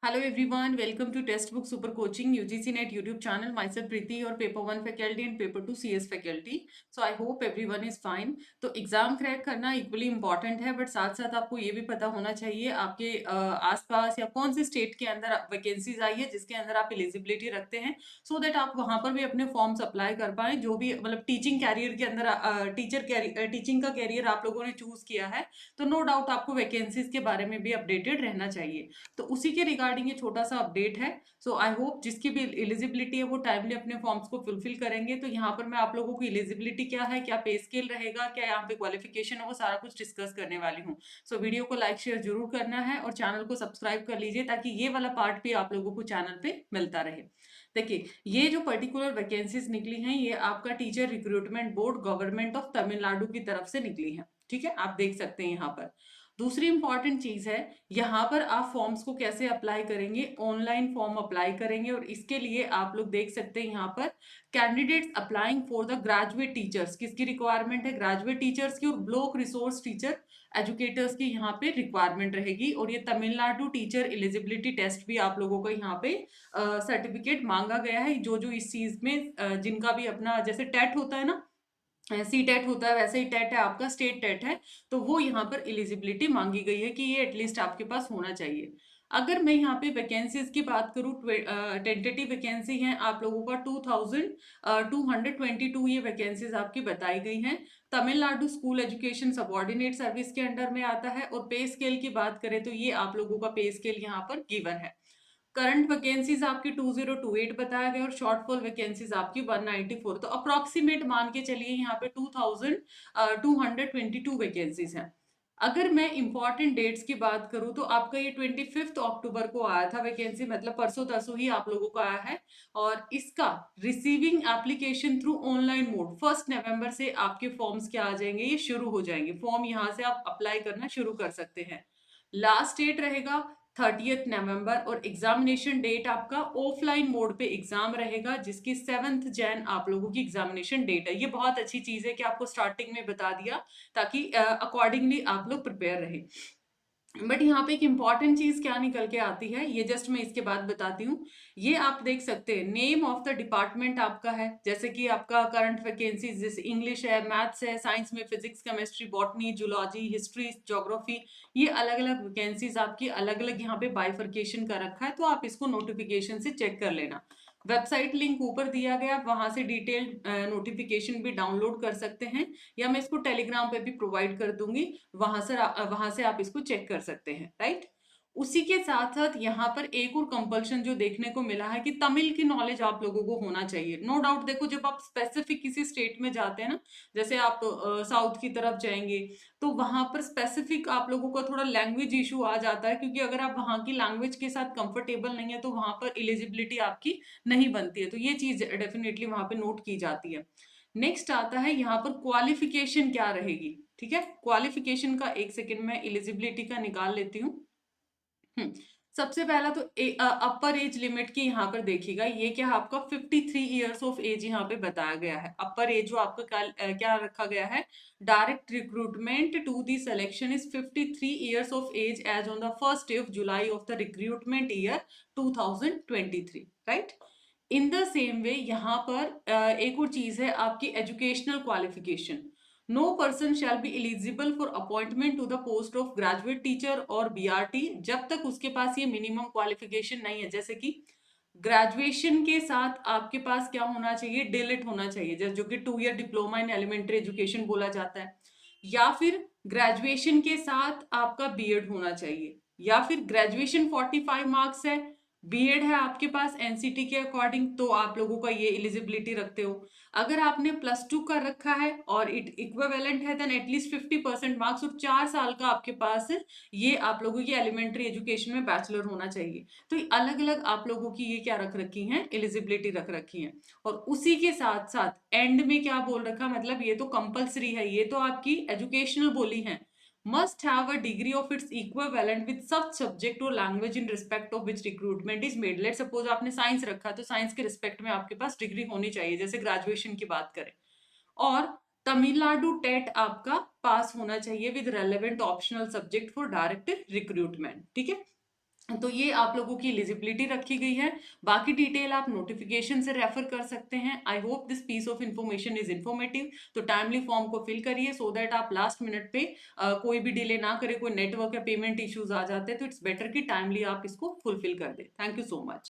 Hello everyone, welcome to Textbook Super Coaching UGC Net YouTube channel. Myself Preeti, your paper 1 faculty and paper 2 CS faculty. So I hope everyone is fine. तो exam crack करना equally important है, but साथ साथ आपको ये भी पता होना चाहिए आपके आसपास या कौन से स्टेट के अंदर वैकेंसीज आई है जिसके अंदर आप एलिजिबिलिटी रखते हैं, सो दैट आप वहां पर भी अपने फॉर्म्स अप्लाई कर पाए। जो भी मतलब टीचिंग कैरियर के अंदर टीचिंग का कैरियर आप लोगों ने चूज किया है, तो नो डाउट आपको वैकेंसीज के बारे में भी अपडेटेड रहना चाहिए। तो उसी के रिगार्डिंग ये छोटा सा अपडेट है। सो आई होप जिसकी भी एलिजिबिलिटी है वो टाइमली अपने फॉर्म्स को फुलफिल करेंगे। तो यहाँ पर मैं आप लोगों की एलिजिबिलिटी क्या है, क्या पे स्केल रहेगा, क्या यहाँ पे क्वालिफिकेशन है, वो सारा कुछ डिस्कस करने वाली हूँ। सो वीडियो को लाइक शेयर जरूर करना है और चैनल को सब्सक्राइब कर लीजिए ताकि ये वाला पार्ट भी आप लोगों को चैनल पे मिलता रहे। देखिए, ये जो पर्टिकुलर वैकेंसीज निकली हैं ये आपका teacher recruitment board government of Tamil Nadu की तरफ से निकली है। ठीक है, आप देख सकते हैं यहाँ पर। दूसरी इंपॉर्टेंट चीज है, यहाँ पर आप फॉर्म्स को कैसे अप्लाई करेंगे, ऑनलाइन फॉर्म अप्लाई करेंगे। और इसके लिए आप लोग देख सकते हैं यहाँ पर candidates applying for the graduate teachers, किसकी रिक्वायरमेंट है, ग्रेजुएट टीचर्स की और ब्लॉक रिसोर्स टीचर एजुकेटर्स की यहाँ पे रिक्वायरमेंट रहेगी। और ये तमिलनाडु टीचर एलिजिबिलिटी टेस्ट भी आप लोगों को यहाँ पे सर्टिफिकेट मांगा गया है। जो जो इस चीज में जिनका भी अपना जैसे टेट होता है ना, सी टेट होता है, वैसे ही टेट है आपका, स्टेट टेट है, तो वो यहाँ पर एलिजिबिलिटी मांगी गई है कि ये एटलीस्ट आपके पास होना चाहिए। अगर मैं यहाँ पे वैकेंसीज की बात करूँ, टेंटेटिव वैकेंसी हैं आप लोगों का 2222 ये वैकेंसीज आपकी बताई गई हैं। Tamil Nadu school education subordinate service के अंडर में आता है। और पे स्केल की बात करें तो ये आप लोगों का पे स्केल यहाँ पर गिवन है। करंट वैकेंसीज आपकी 2028 बताया गया और शॉर्टफॉल वैकेंसीज आपकी 194। तो अप्रोक्सीमेट मान के चलिए यहाँ पे 2222 वैकेंसीज हैं। अगर मैं इंपॉर्टेंट डेट्स की बात करूं तो आपका ये 25 अक्टूबर को आया था वैकेंसी, मतलब परसों तरसों ही आप लोगों को आया है। और इसका receiving application through online mode 1 नवंबर से आपके फॉर्म्स क्या आ जाएंगे, ये शुरू हो जाएंगे। फॉर्म यहाँ से आप अप्लाई करना शुरू कर सकते हैं। लास्ट डेट रहेगा 30 नवंबर। और एग्जामिनेशन डेट आपका ऑफलाइन मोड पे एग्जाम रहेगा जिसकी 7 जैन आप लोगों की एग्जामिनेशन डेट है। ये बहुत अच्छी चीज है कि आपको स्टार्टिंग में बता दिया ताकि अकॉर्डिंगली आप लोग प्रिपेयर रहे। बट यहाँ पे एक इंपॉर्टेंट चीज क्या निकल के आती है, ये जस्ट मैं इसके बाद बताती हूँ। ये आप देख सकते हैं, नेम ऑफ द डिपार्टमेंट आपका है, जैसे कि आपका करंट वैकेंसीज जैसे इंग्लिश है, मैथ्स है, साइंस में physics chemistry botany zoology history geography, ये अलग अलग वैकेंसीज आपकी अलग अलग यहाँ पे बाइफर्केशन का रखा है। तो आप इसको नोटिफिकेशन से चेक कर लेना। वेबसाइट लिंक ऊपर दिया गया, वहां से डिटेल नोटिफिकेशन भी डाउनलोड कर सकते हैं, या मैं इसको टेलीग्राम पे भी प्रोवाइड कर दूंगी। वहां से आप इसको चेक कर सकते हैं, राइट। उसी के साथ साथ यहाँ पर एक और कंपल्शन जो देखने को मिला है कि तमिल की नॉलेज आप लोगों को होना चाहिए। नो डाउट, देखो जब आप स्पेसिफिक किसी स्टेट में जाते हैं ना, जैसे आप साउथ की तरफ जाएंगे, तो वहां पर स्पेसिफिक आप लोगों का थोड़ा लैंग्वेज इशू आ जाता है, क्योंकि अगर आप वहां की लैंग्वेज के साथ कंफर्टेबल नहीं है तो वहां पर एलिजिबिलिटी आपकी नहीं बनती है। तो ये चीज डेफिनेटली वहां पे नोट की जाती है। नेक्स्ट आता है यहाँ पर क्वालिफिकेशन क्या रहेगी। ठीक है, क्वालिफिकेशन का एक सेकंड में एलिजिबिलिटी का निकाल लेती हूँ। सबसे पहला तो अपर एज लिमिट की यहाँ पर देखिएगा, ये क्या है आपका 53 ईयर्स ऑफ एज यहाँ पे बताया गया है। अपर एज जो आपका क्या रखा गया है, direct recruitment to the selection is 53 years of age age on the first day of July of the recruitment year 2023, right. In the same way यहाँ पर एक और चीज है आपकी educational qualification. No person shall be eligible for appointment to the post of graduate teacher और BRT जब तक उसके पास ये मिनिमम क्वालिफिकेशन नहीं है। जैसे कि ग्रेजुएशन के साथ आपके पास क्या होना चाहिए, डीलिट होना चाहिए, जैसे जो कि 2 year diploma in elementary education बोला जाता है। या फिर ग्रेजुएशन के साथ आपका बीएड होना चाहिए, या फिर ग्रेजुएशन 45 मार्क्स है, बीएड है आपके पास एनसीटी के अकॉर्डिंग, तो आप लोगों का ये एलिजिबिलिटी रखते हो। अगर आपने +2 का रखा है और इट इक्विवेलेंट है देन एटलीस्ट 50% मार्क्स और 4 साल का आपके पास है, ये आप लोगों की एलिमेंट्री एजुकेशन में बैचलर होना चाहिए। तो अलग अलग आप लोगों की ये क्या रख रखी है, एलिजिबिलिटी रख रखी है। और उसी के साथ साथ एंड में क्या बोल रखा, मतलब ये तो कंपलसरी है, ये तो आपकी एजुकेशनल बोली है, must have a degree of its equivalent with such subject or language in respect of which recruitment is made. Let's suppose आपने साइंस रखा तो साइंस के रिस्पेक्ट में आपके पास डिग्री होनी चाहिए, जैसे ग्रेजुएशन की बात करें। और तमिलनाडु टेट आपका पास होना चाहिए with relevant optional subject for direct recruitment. ठीक है, तो ये आप लोगों की एलिजिबिलिटी रखी गई है। बाकी डिटेल आप नोटिफिकेशन से रेफर कर सकते हैं। I hope this piece of information is informative. तो टाइमली फॉर्म को फिल करिए सो दैट आप लास्ट मिनट पे कोई भी डिले ना करें, कोई नेटवर्क या पेमेंट इश्यूज आ जाते हैं तो इट्स बेटर कि टाइमली आप इसको फुलफिल कर दें। Thank you so much.